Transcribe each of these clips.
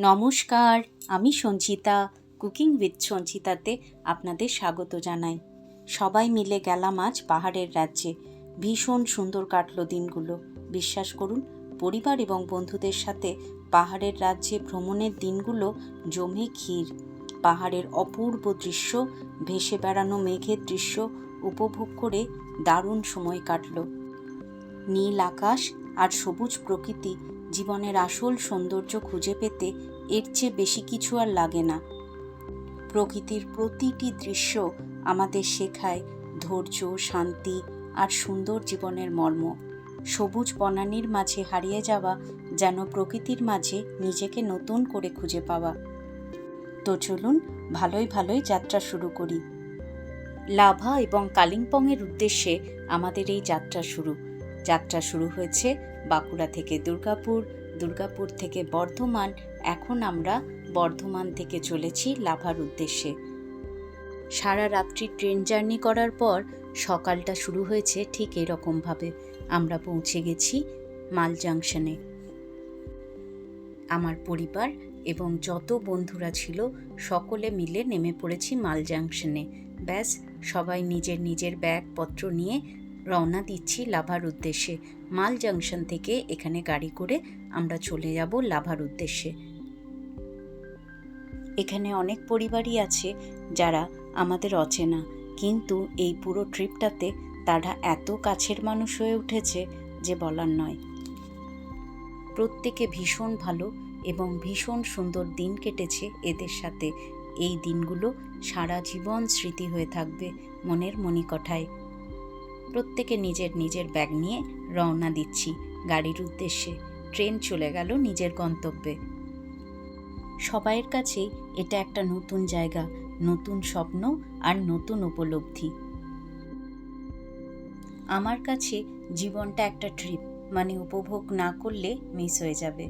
নমস্কার, আমি Sanchita. Cooking with সঞ্চিতাতে আপনাদের স্বাগত জানাই। সবাই মিলে গেলাম আজ পাহাড়ের রাজ্যে। ভীষণ সুন্দর কাটলো দিনগুলো। বিশ্বাস করুন, পরিবার এবং বন্ধুদের সাথে পাহাড়ের রাজ্যে ভ্রমণের দিনগুলো জমে ক্ষীর। পাহাড়ের অপূর্ব দৃশ্য, ভেসে বেড়ানো মেঘের দৃশ্য উপভোগ করে দারুণ সময় কাটলো। নীল আকাশ আর সবুজ প্রকৃতি জীবনের আসল সৌন্দর্য খুঁজে পেতে এর চেয়ে বেশি কিছু আর লাগে না। প্রকৃতির প্রতিটি দৃশ্য আমাদের শেখায় ধৈর্য, শান্তি আর সুন্দর জীবনের মর্ম। সবুজ বনানীর মাঝে হারিয়ে যাওয়া যেন প্রকৃতির মাঝে নিজেকে নতুন করে খুঁজে পাওয়া। তো চলুন ভালোই ভালোই যাত্রা শুরু করি। লাভা এবং কালিম্পংয়ের উদ্দেশ্যে আমাদের এই যাত্রা শুরু হয়েছে বাঁকুড়া থেকে দুর্গাপুর, দুর্গাপুর থেকে বর্ধমান। এখন আমরা বর্ধমান থেকে চলেছি লাভার উদ্দেশ্যে। সারা রাত্রি ট্রেন জার্নি করার পর সকালটা শুরু হয়েছে ঠিক এরকমভাবে। আমরা পৌঁছে গেছি মাল জাংশনে। আমার পরিবার এবং যত বন্ধুরা ছিল সকলে মিলে নেমে পড়েছি মাল জাংশনে। ব্যাস, সবাই নিজের নিজের ব্যাগপত্র নিয়ে রওনা দিচ্ছি লাভার উদ্দেশ্যে। মাল জাংশন থেকে এখানে গাড়ি করে আমরা চলে যাব লাভার উদ্দেশ্যে। এখানে অনেক পরিবারই আছে যারা আমাদের অচেনা, কিন্তু এই পুরো ট্রিপটাতে তারা এত কাছের মানুষ হয়ে উঠেছে যে বলার নয়। প্রত্যেকে ভীষণ ভালো এবং ভীষণ সুন্দর দিন কেটেছে এদের সাথে। এই দিনগুলো সারা জীবন স্মৃতি হয়ে থাকবে মনের মণিকঠায়। প্রত্যেকে নিজের নিজের ব্যাগ নিয়ে রওনা দিচ্ছি গাড়ির উদ্দেশ্যে। ট্রেন চলে গেল নিজের গন্তব্যে। সবাইয়ের কাছেই এটা একটা নতুন জায়গা, নতুন স্বপ্ন আর নতুন উপলব্ধি। আমার কাছে জীবনটা একটা ট্রিপ, মানে উপভোগ না করলে মিস হয়ে যাবে।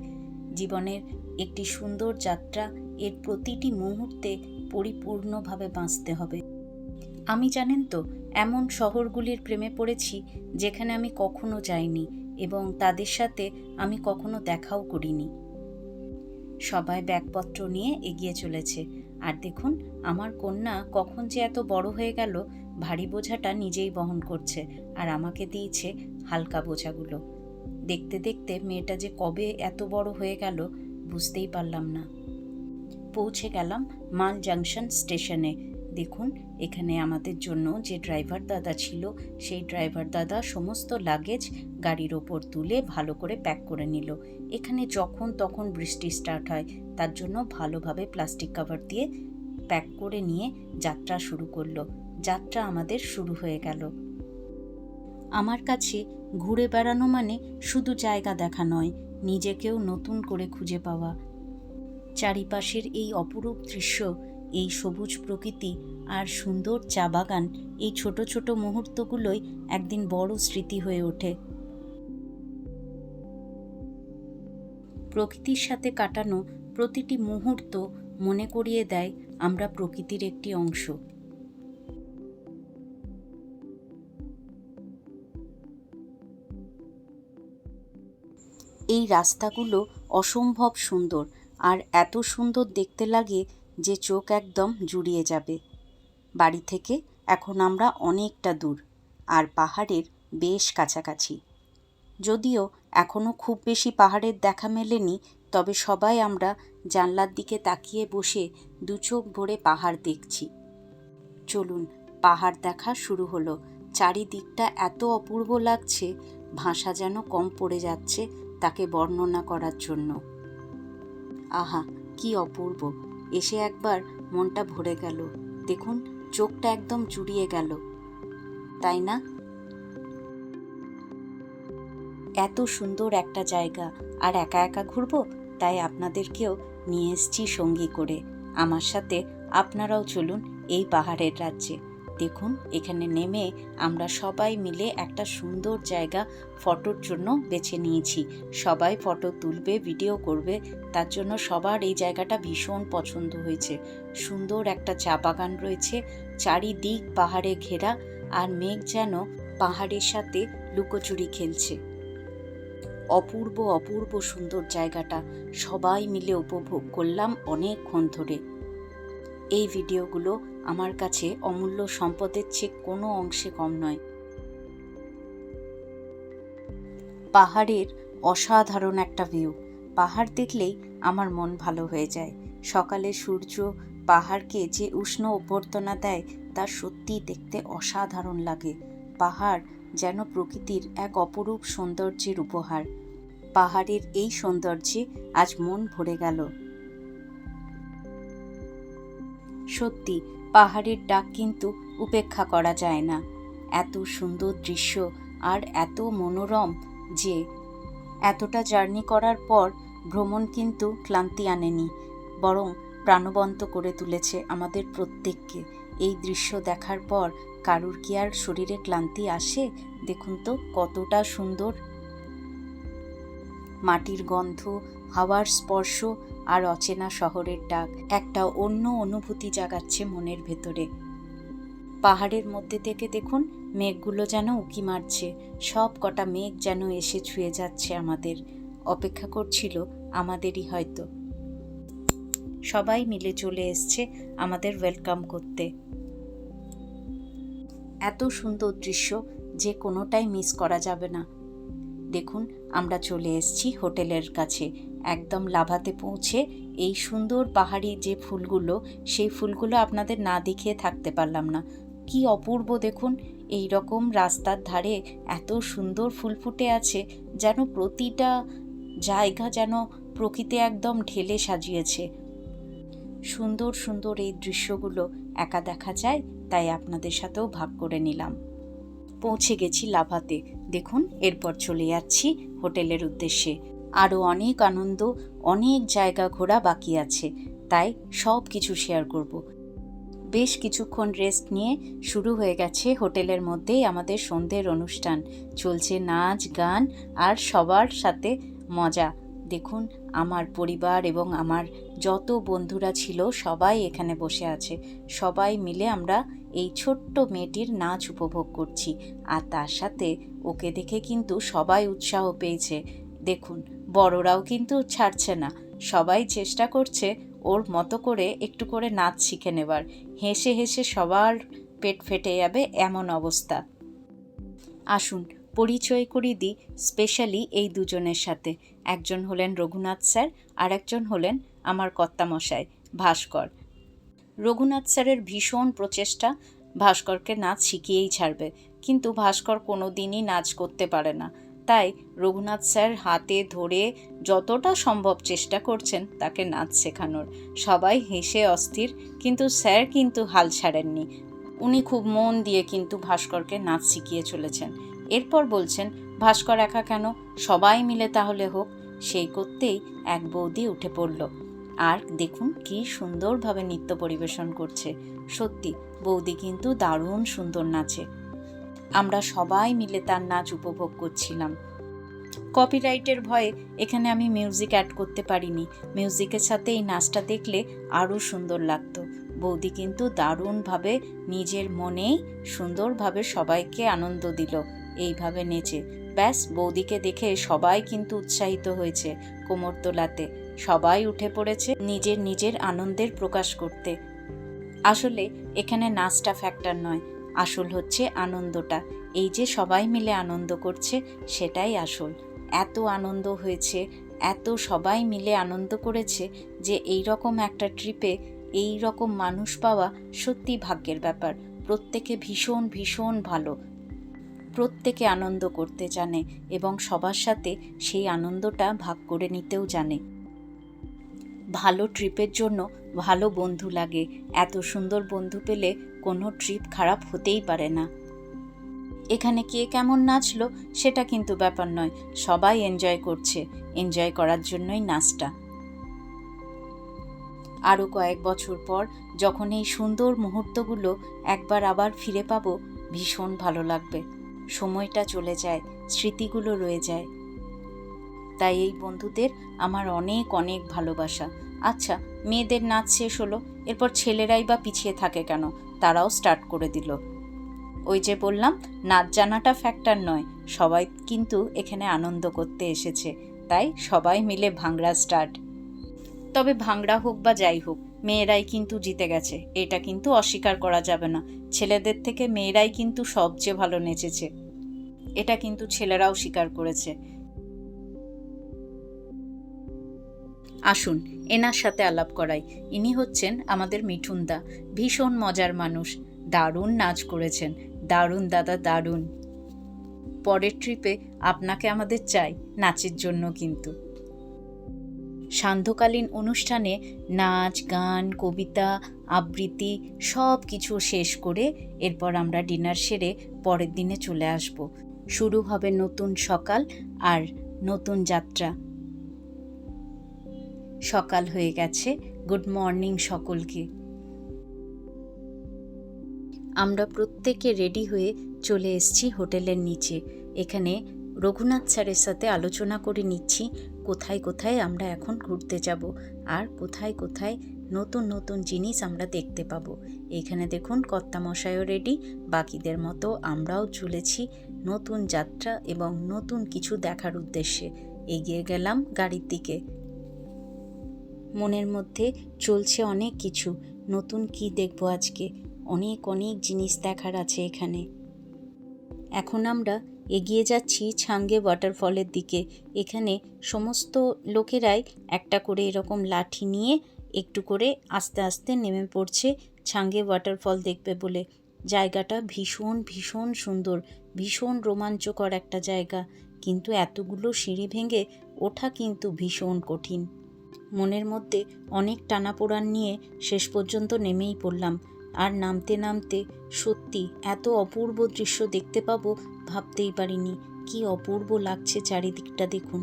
জীবনের একটি সুন্দর যাত্রা, এর প্রতিটি মুহূর্তে পরিপূর্ণভাবে বাঁচতে হবে। আমি জানেন তো, এমন শহরগুলির প্রেমে পড়েছি যেখানে আমি কখনো যাইনি এবং তাদের সাথে আমি কখনো দেখাও করিনি। সবাই ব্যাগপত্র নিয়ে এগিয়ে চলেছে। আর দেখুন, আমার কন্যা কখন যে এত বড় হয়ে গেল, ভারী বোঝাটা নিজেই বহন করছে আর আমাকে দিয়েছে হালকা বোঝাগুলো। দেখতে দেখতে মেয়েটা যে কবে এত বড় হয়ে গেল বুঝতেই পারলাম না। পৌঁছে গেলাম মাল জাংশন স্টেশনে। দেখুন, এখানে আমাদের জন্য যে ড্রাইভার দাদা ছিল, সেই ড্রাইভার দাদা সমস্ত লাগেজ গাড়ির ওপর তুলে ভালো করে প্যাক করে নিল। এখানে যখন তখন বৃষ্টি স্টার্ট হয়, তার জন্য ভালোভাবে প্লাস্টিক কভার দিয়ে প্যাক করে নিয়ে যাত্রা শুরু করলো। যাত্রা আমাদের শুরু হয়ে গেল। আমার কাছে ঘুরে বেড়ানো মানে শুধু জায়গা দেখা নয়, নিজেকেও নতুন করে খুঁজে পাওয়া। চারিপাশের এই অপরূপ দৃশ্য, এই সবুজ প্রকৃতি আর সুন্দর চা বাগান, এই ছোট ছোট মুহূর্তগুলোই একদিন বড় স্মৃতি হয়ে ওঠে। প্রকৃতির সাথে কাটানো প্রতিটি মুহূর্ত মনে করিয়ে দেয় আমরা প্রকৃতির একটি অংশ। এই রাস্তাগুলো অসম্ভব সুন্দর আর এত সুন্দর দেখতে লাগে যে চোখ একদম জুড়িয়ে যাবে। বাড়ি থেকে এখন আমরা অনেকটা দূর আর পাহাড়ের বেশ কাছাকাছি। যদিও এখনও খুব বেশি পাহাড়ের দেখা মেলেনি, তবে সবাই আমরা জানলার দিকে তাকিয়ে বসে দু চোখ ভরে পাহাড় দেখছি। চলুন, পাহাড় দেখা শুরু হলো। চারিদিকটা এত অপূর্ব লাগছে, ভাষা যেন কম পড়ে যাচ্ছে তাকে বর্ণনা করার জন্য। আহা, কি অপূর্ব! এসে একবার মনটা ভরে গেল। দেখুন, চোখটা একদম জুড়িয়ে গেল, তাই না? এত সুন্দর একটা জায়গা আর একা একা ঘুরবো, তাই আপনাদেরকেও নিয়ে এসেছি সঙ্গী করে। আমার সাথে আপনারাও চলুন এই পাহাড়ের রাজ্যে। দেখুন, এখানে নেমে আমরা সবাই মিলে একটা সুন্দর জায়গা ফটোর জন্য বেছে নিয়েছি। সবাই ফটো তুলবে, ভিডিও করবে, তার জন্য সবার এই জায়গাটা ভীষণ পছন্দ হয়েছে। সুন্দর একটা চা বাগান রয়েছে, চারিদিক পাহাড়ে ঘেরা, আর মেঘ যেন পাহাড়ের সাথে লুকোচুরি খেলছে। অপূর্ব অপূর্ব সুন্দর জায়গাটা সবাই মিলে উপভোগ করলাম অনেকক্ষণ ধরে। এই ভিডিওগুলো আমার কাছে অমূল্য সম্পদের চেয়ে কোনো অংশে কম নয়। পাহাড়ের অসাধারণ একটা ভিউ। পাহাড় দেখলেই আমার মন ভালো হয়ে যায়। সকালে সূর্য পাহাড়কে যে উষ্ণ অভ্যর্থনা দেয় তা সত্যিই দেখতে অসাধারণ লাগে। পাহাড় যেন প্রকৃতির এক অপরূপ সৌন্দর্যের উপহার। পাহাড়ের এই সৌন্দর্যে আজ মন ভরে গেল। সত্যি পাহাড়ের ডাক কিন্তু উপেক্ষা করা যায় না। এত সুন্দর দৃশ্য আর এত মনোরম যে এতটা জার্নি করার পর ভ্রমণ কিন্তু ক্লান্তি আনেনি, বরং প্রাণবন্ত করে তুলেছে আমাদের প্রত্যেককে। এই দৃশ্য দেখার পর কারুর কি আর শরীরে ক্লান্তি আসে? দেখুন তো কতটা সুন্দর। মাটির গন্ধ, হাওয়ার স্পর্শ আর অচেনা শহরের ডাক একটা অন্য অনুভূতি জাগাচ্ছে মনের ভেতরে। পাহাড়ের মধ্যে থেকে দেখুন মেঘগুলো যেন উঁকি মারছে। সব কটা মেঘ যেন এসে ছুঁয়ে যাচ্ছে আমাদের, অপেক্ষা করছিল আমাদেরই হয়তো। সবাই মিলে চলে এসছে আমাদের ওয়েলকাম করতে। এত সুন্দর দৃশ্য যে কোনোটাই মিস করা যাবে না। দেখুন আমরা চলে এসেছি হোটেলের কাছে। একদম লাভাতে পৌঁছে এই সুন্দর পাহাড়ি যে ফুলগুলো, সেই ফুলগুলো আপনাদের না দেখিয়ে থাকতে পারলাম না। কি অপূর্ব দেখুন, এই রকম রাস্তার ধারে এত সুন্দর ফুল ফুটে আছে, যেন প্রতিটা জায়গা যেন প্রকৃতি একদম ঢেলে সাজিয়েছে। সুন্দর সুন্দর এই দৃশ্যগুলো একা দেখা যায়, তাই আপনাদের সাথেও ভাগ করে নিলাম। পৌঁছে গেছি লাভাতে। দেখুন এরপর চলে যাচ্ছি হোটেলের উদ্দেশ্যে। আরও অনেক আনন্দ, অনেক জায়গা ঘোরা বাকি আছে, তাই সব কিছু শেয়ার করব। বেশ কিছুক্ষণ রেস্ট নিয়ে শুরু হয়ে গেছে হোটেলের মধ্যেই আমাদের সন্ধ্যের অনুষ্ঠান। চলছে নাচ গান আর সবার সাথে মজা। দেখুন আমার পরিবার এবং আমার যত বন্ধুরা ছিল সবাই এখানে বসে আছে। সবাই মিলে আমরা এই ছোট্ট মেয়েটির নাচ উপভোগ করছি। আর তার সাথে ওকে দেখে কিন্তু সবাই উৎসাহ পেয়েছে। দেখুন বড়রাও কিন্তু ছাড়ছে না, সবাই চেষ্টা করছে ওর মতো করে একটু করে নাচ শিখে নেবার। হেসে হেসে সবার পেট ফেটে যাবে এমন অবস্থা। আসুন পরিচয় করিয়ে দিই স্পেশালি এই দুজনের সাথে। একজন হলেন রঘুনাথ স্যার, আর একজন হলেন আমার কর্তামশাই ভাস্কর। রঘুনাথ স্যারের ভীষণ প্রচেষ্টা ভাস্করকে নাচ শিখিয়েই ছাড়বে, কিন্তু ভাস্কর কোনো দিনই নাচ করতে পারে না। তাই রঘুনাথ স্যার হাতে ধরে যতটা সম্ভব চেষ্টা করছেন তাকে নাচ শেখানোর। সবাই হেসে অস্থির, কিন্তু স্যার কিন্তু হাল ছাড়েননি। উনি খুব মন দিয়ে কিন্তু ভাস্করকে নাচ শিখিয়ে চলেছেন। এরপর বলছেন ভাস্কর একা কেন, সবাই মিলে তাহলে হোক। সেই করতেই এক বৌদি উঠে পড়ল, আর দেখুন কি সুন্দরভাবে নৃত্য পরিবেশন করছে। সত্যি বৌদি কিন্তু দারুণ সুন্দর নাচে। আমরা সবাই মিলে তার নাচ উপভোগ করছিলাম। কপিরাইটের ভয়ে এখানে আমি মিউজিক অ্যাড করতে পারিনি। মিউজিকের সাথে এই নাচটা দেখলে আরও সুন্দর লাগতো। বৌদি কিন্তু দারুণভাবে নিজের মনেই সুন্দরভাবে সবাইকে আনন্দ দিল এইভাবে নেচে। ব্যাস বৌদিকে দেখে সবাই কিন্তু উৎসাহিত হয়েছে কোমর তোলাতে। সবাই উঠে পড়েছে নিজের নিজের আনন্দের প্রকাশ করতে। আসলে এখানে নাচটা ফ্যাক্টর নয়, আসল হচ্ছে আনন্দটা। এই যে সবাই মিলে আনন্দ করছে সেটাই আসল। এত আনন্দ হয়েছে, এত সবাই মিলে আনন্দ করেছে যে এই রকম একটা ট্রিপে এই রকম মানুষ পাওয়া সত্যি ভাগ্যের ব্যাপার। প্রত্যেকে ভীষণ ভীষণ ভালো, প্রত্যেকে আনন্দ করতে জানে এবং সবার সাথে সেই আনন্দটা ভাগ করে নিতেও জানে। ভালো ট্রিপের জন্য ভালো বন্ধু লাগে। এত সুন্দর বন্ধু পেলে কোনো ট্রিপ খারাপ হতেই পারে না। এখানে কে কেমন নাচলো সেটা কিন্তু ব্যাপার নয়, সবাই এনজয় করছে। এনজয় করার জন্যই নাচটা। আরও কয়েক বছর পর যখন এই সুন্দর মুহূর্তগুলো একবার আবার ফিরে পাবো, ভীষণ ভালো লাগবে। সময়টা চলে যায়, স্মৃতিগুলো রয়ে যায়। তাই এই বন্ধুদের আমার অনেক অনেক ভালোবাসা। আচ্ছা, মেয়েদের নাচ শেষ হলো, এরপর ছেলেরাই বা পিছিয়ে থাকে কেন? তারাও স্টার্ট করে দিল। ওই যে বললাম, নাচ জানাটা ফ্যাক্টর নয়, সবাই কিন্তু এখানে আনন্দ করতে এসেছে, তাই সবাই মিলে ভাংড়া স্টার্ট। তবে ভাংড়া হোক বা যাই হোক, মেয়েরাই কিন্তু জিতে গেছে, এটা কিন্তু অস্বীকার করা যাবে না। ছেলেদের থেকে মেয়েরাই কিন্তু সবচেয়ে ভালো নেচেছে, এটা কিন্তু ছেলেরাও স্বীকার করেছে। আসুন এনার সাথে আলাপ করাই। ইনি হচ্ছেন আমাদের মিঠুনদা, ভীষণ মজার মানুষ, দারুণ নাচ করেছেন, দারুণ দাদা দারুণ। পরের ট্রিপে আপনাকে আমাদের চাই নাচের জন্য কিন্তু। সান্ধ্যকালীন অনুষ্ঠানে নাচ, গান, কবিতা, আবৃত্তি সব কিছু শেষ করে এরপর আমরা ডিনার সেরে পরের দিনে চলে আসব। শুরু হবে নতুন সকাল আর নতুন যাত্রা। সকাল হয়ে গেছে, গুড মর্নিং সকলকে। আমরা প্রত্যেকে রেডি হয়ে চলে এসেছি হোটেলের নিচে। এখানে রঘুনাথ স্যারের সাথে আলোচনা করে নিচ্ছি কোথায় কোথায় আমরা এখন ঘুরতে যাব আর কোথায় কোথায় নতুন নতুন জিনিস আমরা দেখতে পাবো। এখানে দেখুন কর্তামশাইও রেডি, বাকিদের মতো আমরাও চলেছি নতুন যাত্রা এবং নতুন কিছু দেখার উদ্দেশ্যে। এগিয়ে গেলাম গাড়ির দিকে। মনের মধ্যে চলছে অনেক কিছু, নতুন কি দেখবো আজকে, অনেক অনেক জিনিস দেখার আছে এখানে। এখন আমরা এগিয়ে যাচ্ছি ছাঙ্গে ওয়াটারফলের দিকে। এখানে সমস্ত লোকেরাই একটা করে এরকম লাঠি নিয়ে একটু করে আস্তে আস্তে নেমে পড়ছে ছাঙ্গে ওয়াটারফল দেখবে বলে। জায়গাটা ভীষণ ভীষণ সুন্দর, ভীষণ রোমাঞ্চকর একটা জায়গা, কিন্তু এতগুলো সিঁড়ি ভেঙে ওঠা কিন্তু ভীষণ কঠিন। মনের মধ্যে অনেক টানাপোড়ান নিয়ে শেষ পর্যন্ত নেমেই পড়লাম। আর নামতে নামতে সত্যি এত অপূর্ব দৃশ্য দেখতে পাবো ভাবতেই পারিনি। কি অপূর্ব লাগছে চারিদিকটা দেখুন।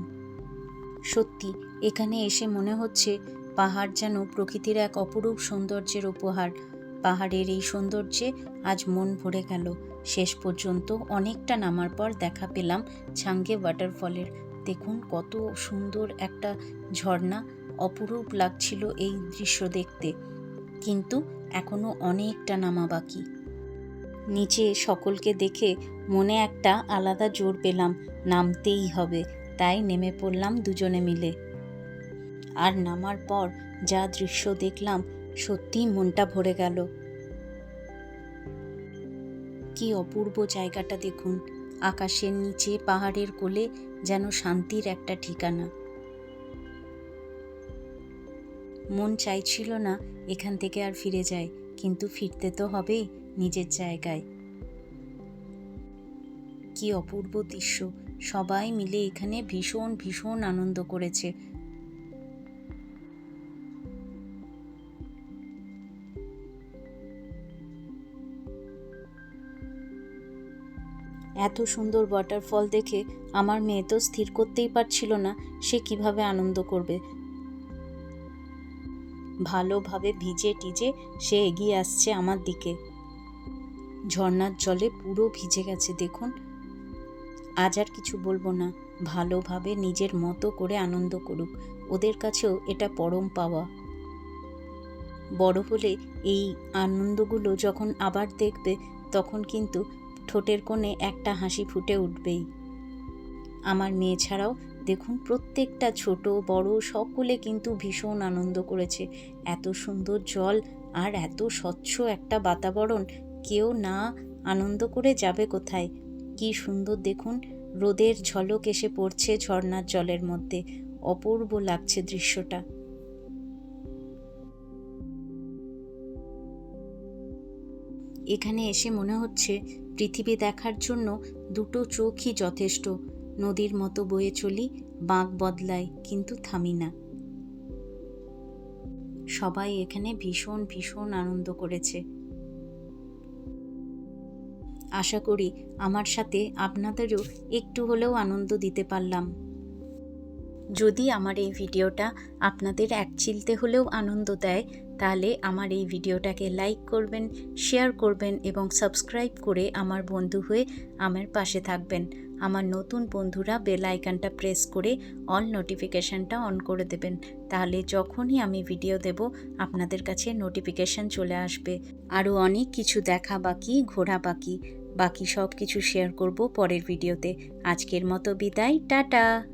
সত্যি এখানে এসে মনে হচ্ছে পাহাড় যেন প্রকৃতির এক অপরূপ সৌন্দর্যের উপহার। পাহাড়ের এই সৌন্দর্যে আজ মন ভরে গেল। শেষ পর্যন্ত অনেকটা নামার পর দেখা পেলাম ছাঙ্গে ওয়াটারফলের। দেখুন কত সুন্দর একটা ঝর্ণা, অপরূপ লাগছিল এই দৃশ্য দেখতে, কিন্তু এখনো অনেকটা নামা বাকি। নিচে সকলকে দেখে মনে একটা আলাদা জোর পেলাম, নামতেই হবে, তাই নেমে পড়লাম দুজনে মিলে। আর নামার পর যা দৃশ্য দেখলাম সত্যিই মনটা ভরে গেল। কি অপূর্ব জায়গাটা দেখুন, আকাশের নিচে পাহাড়ের কোলে, যেন শান্তির একটা ঠিকানা। মন চাইছিল না এখান থেকে আর ফিরে যায়, কিন্তু ফিরতে তো হবেই নিজের জায়গায়। কি অপূর্ব দৃশ্য, সবাই মিলে এখানে ভীষণ ভীষণ আনন্দ করেছে। এত সুন্দর ওয়াটারফল দেখে আমার মেয়ে তো স্থির করতেই পারছিল না সে কিভাবে আনন্দ করবে। ভালোভাবে ভিজে টিজে সে এগিয়ে আসছে আমার দিকে। ঝর্ণার জলে পুরো ভিজে গেছে দেখুন। আজ আর কিছু বলবো না, ভালোভাবে নিজের মতো করে আনন্দ করুক, ওদের কাছেও এটা পরম পাওয়া। বড় হলে এই আনন্দগুলো যখন আবার দেখবে তখন কিন্তু ঠোঁটের কোণে একটা হাসি ফুটে উঠবেই। আমার মেয়ে ছাড়াও দেখুন প্রত্যেকটা ছোট বড় সকলে কিন্তু ভীষণ আনন্দ করেছে। এত সুন্দর জল আর এত স্বচ্ছ একটা বাতাবরণ, কেউ না আনন্দ করে যাবে কোথায়। কি সুন্দর দেখুন, রোদের ঝলক এসে পড়ছে ঝর্ণার জলের মধ্যে, অপূর্ব লাগছে দৃশ্যটা। এখানে এসে মনে হচ্ছে পৃথিবী দেখার জন্য দুটো চোখই যথেষ্ট। নদীর মতো বয়ে চলি, বাঁক বদলাই, কিন্তু থামি না। সবাই এখানে ভীষণ ভীষণ আনন্দ করেছে। আশা করি আমার সাথে আপনাদেরও একটু হলেও আনন্দ দিতে পারলাম। যদি আমার এই ভিডিওটা আপনাদের এক চিলতে হলেও আনন্দ দেয়, তাহলে আমার এই ভিডিওটাকে লাইক করবেন, শেয়ার করবেন এবং সাবস্ক্রাইব করে আমার বন্ধু হয়ে আমার পাশে থাকবেন। আমার নতুন বন্ধুরা বেল আইকনটা প্রেস করে অল নোটিফিকেশানটা অন করে দেবেন, তাহলে যখনই আমি ভিডিও দেব আপনাদের কাছে নোটিফিকেশান চলে আসবে। আরও অনেক কিছু দেখা বাকি, ঘোরা বাকি। বাকি সব কিছু শেয়ার করব পরের ভিডিওতে। আজকের মতো বিদায়, টাটা।